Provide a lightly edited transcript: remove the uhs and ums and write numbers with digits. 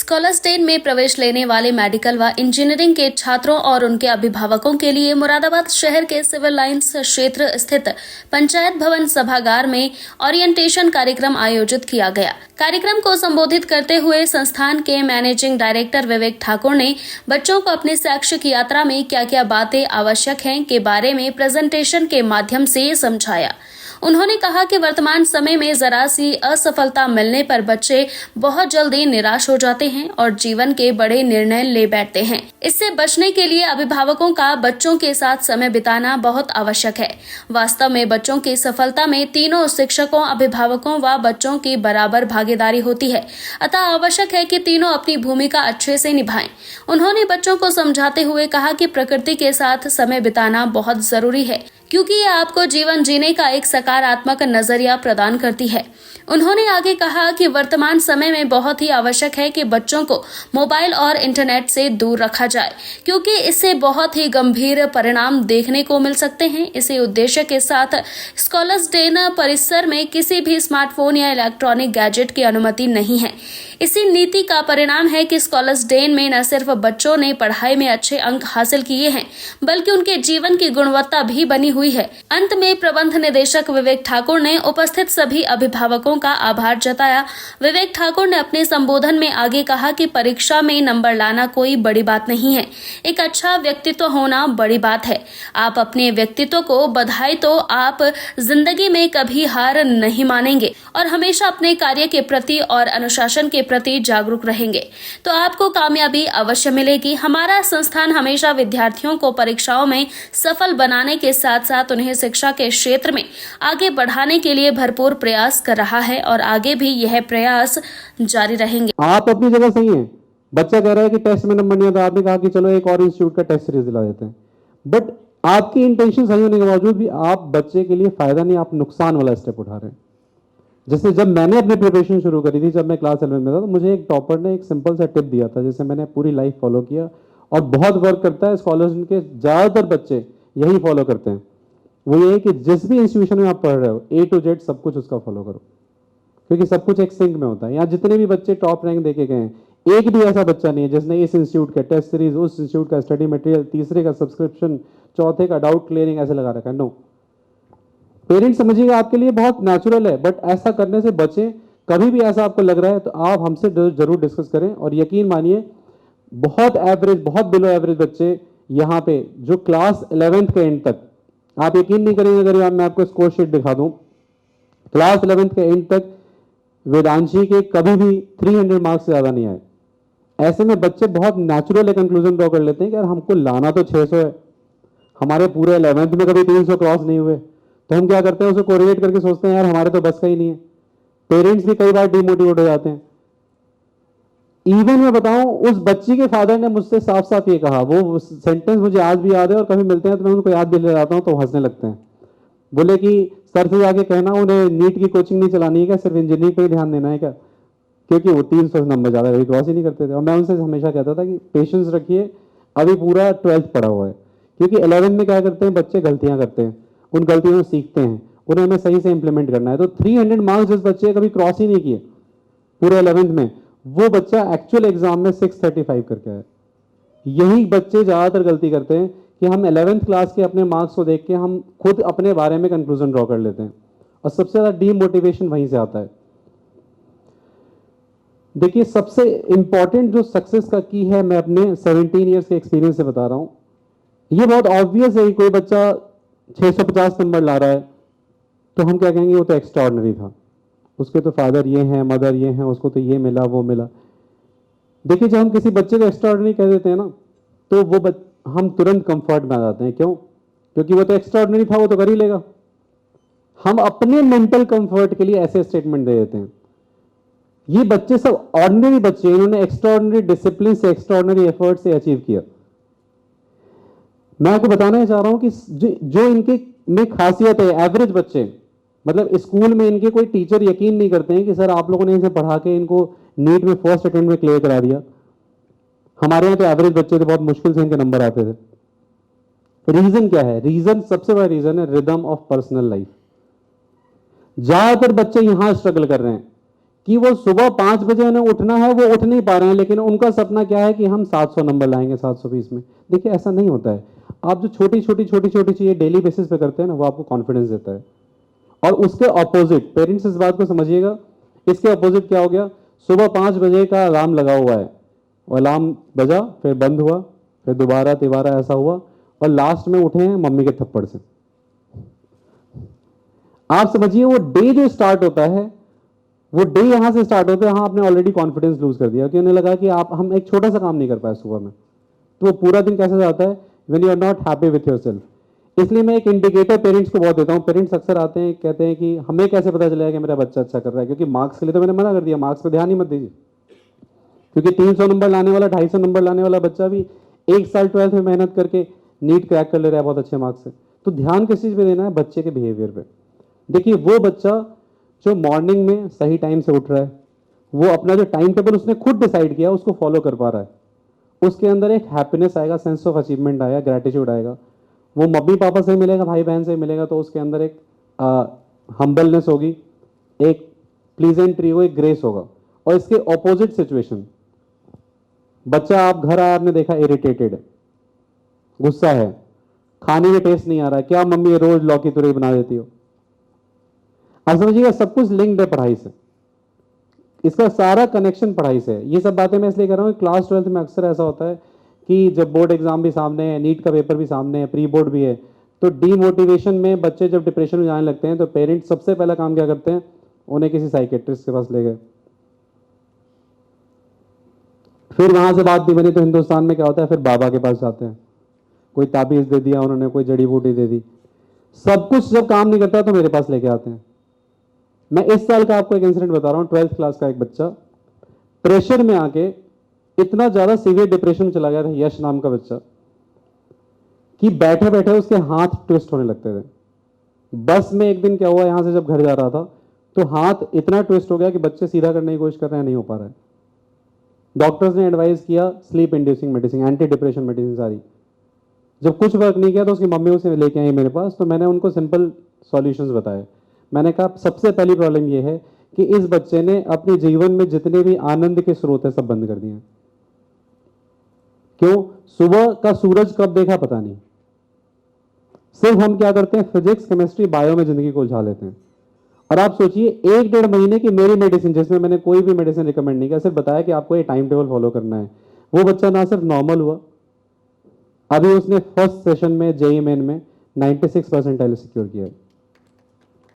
Scholars day में प्रवेश लेने वाले मेडिकल व इंजीनियरिंग के छात्रों और उनके अभिभावकों के लिए मुरादाबाद शहर के सिविल लाइंस क्षेत्र स्थित पंचायत भवन सभागार में ओरिएंटेशन कार्यक्रम आयोजित किया गया। कार्यक्रम को संबोधित करते हुए संस्थान के मैनेजिंग डायरेक्टर विवेक ठाकुर ने बच्चों को अपनी शैक्षिक यात्रा में क्या क्या बातें आवश्यक हैं के बारे में प्रेजेंटेशन के माध्यम से समझाया। उन्होंने कहा कि वर्तमान समय में जरा सी असफलता मिलने पर बच्चे बहुत जल्दी निराश हो जाते हैं और जीवन के बड़े निर्णय ले बैठते हैं। इससे बचने के लिए अभिभावकों का बच्चों के साथ समय बिताना बहुत आवश्यक है। वास्तव में बच्चों की सफलता में तीनों शिक्षकों, अभिभावकों व बच्चों की बराबर भागीदारी होती है, अतः आवश्यक है कि तीनों अपनी भूमिका अच्छे से निभाएं। उन्होंने बच्चों को समझाते हुए कहा कि प्रकृति के साथ समय बिताना बहुत जरूरी है, क्योंकि यह आपको जीवन जीने का एक सकारात्मक नजरिया प्रदान करती है। उन्होंने आगे कहा कि वर्तमान समय में बहुत ही आवश्यक है कि बच्चों को मोबाइल और इंटरनेट से दूर रखा जाए, क्योंकि इससे बहुत ही गंभीर परिणाम देखने को मिल सकते हैं। इसी उद्देश्य के साथ स्कॉलर्स डे परिसर में किसी भी स्मार्टफोन या इलेक्ट्रॉनिक गैजेट की अनुमति नहीं है। इसी नीति का परिणाम है कि स्कॉलर्स डे में न सिर्फ बच्चों ने पढ़ाई में अच्छे अंक हासिल किए हैं, बल्कि उनके जीवन की गुणवत्ता भी बनी हुई है। अंत में प्रबंध निदेशक विवेक ठाकुर ने उपस्थित सभी अभिभावकों का आभार जताया। विवेक ठाकुर ने अपने संबोधन में आगे कहा कि परीक्षा में नंबर लाना कोई बड़ी बात नहीं है, एक अच्छा व्यक्तित्व होना बड़ी बात है। आप अपने व्यक्तित्व को बधाई तो आप जिंदगी में कभी हार नहीं मानेंगे और हमेशा अपने कार्य के प्रति और अनुशासन के प्रति जागरूक रहेंगे तो आपको कामयाबी अवश्य मिलेगी। हमारा संस्थान हमेशा विद्यार्थियों को परीक्षाओं में सफल बनाने के साथ साथ उन्हें शिक्षा के क्षेत्र में आगे बढ़ाने के लिए भरपूर प्रयास कर रहा है और आगे भी यह प्रयास जारी रहेंगे। आप अपनी जगह सही हैं। बच्चा कह रहा है कि टेस्ट में नंबर नहीं आता, आपने कहा कि चलो एक और इंस्टीट्यूट का टेस्ट सीरीज दिला देते हैं, बट आपकी इंटेंशन सही होने के बावजूद भी आप बच्चे के लिए फायदा नहीं, आप नुकसान वाला स्टेप उठा रहे हैं। जैसे जब मैंने अपनी प्रिपरेशन शुरू करी थी, जब मैं क्लास 11 में था, तो मुझे एक टॉपर ने एक सिंपल सा टिप दिया था, जैसे मैंने पूरी लाइफ फॉलो किया और बहुत वर्क करता है। स्कॉलर्स के ज़्यादातर बच्चे यही फॉलो करते हैं। वो ये है कि जिस भी इंस्टीट्यूशन में आप पढ़ रहे हो, A to Z सब कुछ उसका फॉलो करो, क्योंकि सब कुछ एक सिंक में होता है। यहाँ जितने भी बच्चे टॉप रैंक देके गए हैं, एक भी ऐसा बच्चा नहीं है जिसने इस इंस्टीट्यूट का टेस्ट सीरीज, उस इंस्टीट्यूट का स्टडी मटेरियल, तीसरे का सब्सक्रिप्शन, चौथे का डाउट क्लियरिंग ऐसे लगा रखा है। नो, पेरेंट्स समझिएगा आपके लिए बहुत नेचुरल है, बट ऐसा करने से बचें। कभी भी ऐसा आपको लग रहा है तो आप हमसे जरूर डिस्कस करें। और यकीन मानिए, बहुत एवरेज, बहुत बिलो एवरेज बच्चे यहाँ पे जो क्लास 11th के एंड तक, आप यकीन नहीं करेंगे अगर मैं आपको स्कोर शीट दिखा दूं, क्लास 11th के एंड तक वेदांशी के कभी भी 300 मार्क्स से ज़्यादा नहीं आए। ऐसे में बच्चे बहुत नेचुरल कंक्लूजन ड्रॉ कर लेते हैं कि यार हमको लाना तो 600 है, हमारे पूरे 11th में कभी 300 क्रॉस नहीं हुए, तो हम क्या करते हैं, उसे कोरिलेट करके सोचते हैं यार हमारे तो बस का ही नहीं है। पेरेंट्स भी कई बार डिमोटिवेट हो जाते हैं। इवन मैं बताऊं, उस बच्ची के फादर ने मुझसे साफ साफ ये कहा, वो सेंटेंस मुझे आज भी याद है और कभी मिलते हैं तो मैं उनको याद भी ले जाता हूं तो हंसने लगते हैं। बोले कि सर से जाके कहना उन्हें नीट की कोचिंग नहीं चलानी है क्या, सिर्फ इंजीनियरिंग पे ही ध्यान देना है क्या, क्योंकि वो 300 नंबर ज़्यादा कभी क्रॉस ही नहीं करते थे। और मैं उनसे हमेशा कहता था कि पेशेंस रखिए, अभी पूरा 12th पढ़ा हुआ है, क्योंकि 11th में क्या करते हैं बच्चे, गलतियां करते हैं, उन गलतियों से सीखते हैं, उन्हें हमें सही से इंप्लीमेंट करना है। तो 300 मार्क्स जिस बच्चे कभी क्रॉस ही नहीं किए पूरे 11th में, वो बच्चा एक्चुअल एग्जाम में 635 करके आया। यही बच्चे ज़्यादातर गलती करते हैं कि हम 11th क्लास के अपने मार्क्स को देख के हम खुद अपने बारे में कंक्लूजन ड्रॉ कर लेते हैं और सबसे ज़्यादा डीमोटिवेशन वहीं से आता है। देखिए, सबसे इंपॉर्टेंट जो सक्सेस का की है, मैं अपने 17 ईयर्स के एक्सपीरियंस से बता रहा हूँ। ये बहुत ऑब्वियस है कि कोई बच्चा 650 नंबर ला रहा है तो हम क्या कहेंगे, वो तो एक्स्ट्राऑर्डिनरी था, उसके तो फादर ये हैं, मदर ये हैं, उसको तो ये मिला वो मिला। देखिए, जब हम किसी बच्चे को एक्स्ट्राऑर्डिनरी कह देते हैं ना, तो वो हम तुरंत कंफर्ट में आ जाते हैं। क्यों? क्योंकि वो तो एक्स्ट्राऑर्डिनरी था, वो तो कर ही लेगा। हम अपने मेंटल कंफर्ट के लिए ऐसे स्टेटमेंट दे देते हैं। ये बच्चे सब ऑर्डिनरी बच्चे, इन्होंने एक्स्ट्राऑर्डिनरी डिसिप्लिन से, एक्स्ट्राऑर्डिनरी एफर्ट से अचीव किया। मैं आपको बताना चाह रहा हूं कि जो इनके में खासियत है, एवरेज बच्चे, मतलब स्कूल में इनके कोई टीचर यकीन नहीं करते हैं कि सर आप लोगों ने इनसे पढ़ा के इनको नीट में फर्स्ट अटेम्प्ट में क्लियर करा दिया। हमारे यहाँ तो एवरेज बच्चे थे, बहुत मुश्किल से इनके नंबर आते थे। रीजन क्या है? रीजन, सबसे बड़ा रीजन है रिदम ऑफ पर्सनल लाइफ। ज्यादातर बच्चे यहां स्ट्रगल कर रहे हैं कि वो सुबह 5 बजे उन्हें उठना है, वो उठ नहीं पा रहे हैं, लेकिन उनका सपना क्या है कि हम 700 नंबर लाएंगे 720 में। देखिए ऐसा नहीं होता है। आप जो छोटी छोटी चीज़ें डेली बेसिस पे करते हैं ना, वो आपको कॉन्फिडेंस देता है। और उसके ऑपोजिट, पेरेंट्स इस बात को समझिएगा, इसके ऑपोजिट क्या हो गया, सुबह 5 बजे का अलार्म लगा हुआ है, अलार्म बजा, फिर बंद हुआ, फिर दोबारा तिबारा ऐसा हुआ, और लास्ट में उठे हैं मम्मी के थप्पड़ से। आप समझिए वो डे जो स्टार्ट होता है, वो डे यहां से स्टार्ट होता है, हाँ आपने ऑलरेडी कॉन्फिडेंस लूज कर दिया, कि उन्हें लगा कि आप हम एक छोटा सा काम नहीं कर पाए सुबह में, तो वो पूरा दिन कैसे जाता है, when you are not happy with yourself. इसलिए मैं एक इंडिकेटर पेरेंट्स को बहुत देता हूँ। पेरेंट्स अक्सर आते हैं, कहते हैं कि हमें कैसे पता चलेगा कि मेरा बच्चा अच्छा कर रहा है, क्योंकि मार्क्स के लिए तो मैंने मना कर दिया, मार्क्स पे ध्यान ही मत दीजिए, क्योंकि 300 नंबर लाने वाला, 250 नंबर लाने वाला बच्चा भी 1 साल 12th में मेहनत करके नीट क्रैक कर ले रहा है बहुत अच्छे मार्क्स से। तो ध्यान किस चीज़ पे देना है, बच्चे के बिहेवियर पे। देखिए वो बच्चा जो मॉर्निंग में सही टाइम से उठ रहा है, वो अपना जो टाइम टेबल उसने खुद डिसाइड किया उसको फॉलो कर पा रहा है, उसके अंदर एक हैप्पीनेस आएगा, सेंस ऑफ अचीवमेंट आएगा, ग्रेटिट्यूड आएगा, वो मम्मी पापा से मिलेगा, भाई बहन से मिलेगा, तो उसके अंदर एक हम्बलनेस होगी, एक प्लीजेंट्री हो, एक ग्रेस होगा। और इसके ऑपोजिट सिचुएशन, बच्चा आप घर आया, आपने देखा इरिटेटेड है, गुस्सा है, खाने में टेस्ट नहीं आ रहा है, क्या मम्मी ये रोज लौकी तुरई बना देती हो। आप समझिएगा सब कुछ लिंक्ड है पढ़ाई से, इसका सारा कनेक्शन पढ़ाई से है। ये सब बातें मैं इसलिए कर रहा हूँ, क्लास 12th में अक्सर ऐसा होता है कि जब बोर्ड एग्जाम भी सामने है, नीट का पेपर भी सामने है, प्री बोर्ड भी है, तो डीमोटिवेशन में बच्चे जब डिप्रेशन में जाने लगते हैं, तो पेरेंट्स सबसे पहला काम क्या करते हैं, उन्हें किसी साइकेट्रिस्ट के पास ले गए। फिर वहां से बात नहीं बनी तो हिंदुस्तान में क्या होता है, फिर बाबा के पास जाते हैं, कोई ताबीज दे दिया उन्होंने, कोई जड़ी बूटी दे दी, सब कुछ जब काम नहीं करता तो मेरे पास लेके आते हैं। मैं इस साल का आपको एक इंसिडेंट बता रहा हूँ। 12th क्लास का एक बच्चा प्रेशर में आके इतना ज्यादा सीवियर डिप्रेशन में चला गया था, यश नाम का बच्चा, कि बैठे बैठे उसके हाथ ट्विस्ट होने लगते थे। बस में एक दिन क्या हुआ, यहां से जब घर जा रहा था, तो हाथ इतना ट्विस्ट हो गया कि बच्चे सीधा करने की कोशिश कर रहे हैं, नहीं हो पा रहा है। डॉक्टर्स ने एडवाइस किया sleep inducing medicine, anti depression medicine सारी। जब कुछ वर्क नहीं किया तो उसकी मम्मी उसे लेके आई मेरे पास, तो मैंने उनको सिंपल सॉल्यूशंस बताए। मैंने कहा सबसे पहली प्रॉब्लम यह है कि इस बच्चे ने अपने जीवन में जितने भी आनंद के स्रोत है सब बंद कर दिए। क्यों? सुबह का सूरज कब देखा पता नहीं। सिर्फ हम क्या करते हैं, फिजिक्स केमिस्ट्री बायो में जिंदगी को उलझा लेते हैं। और आप सोचिए 1-1.5 महीने की मेरी मेडिसिन, जिसमें मैंने कोई भी मेडिसिन रिकमेंड नहीं किया, सिर्फ बताया कि आपको ये टाइम टेबल फॉलो करना है, वो बच्चा ना सिर्फ नॉर्मल हुआ, अभी उसने फर्स्ट सेशन में जेईई मेन में 96 परसेंटाइल सिक्योर किया है।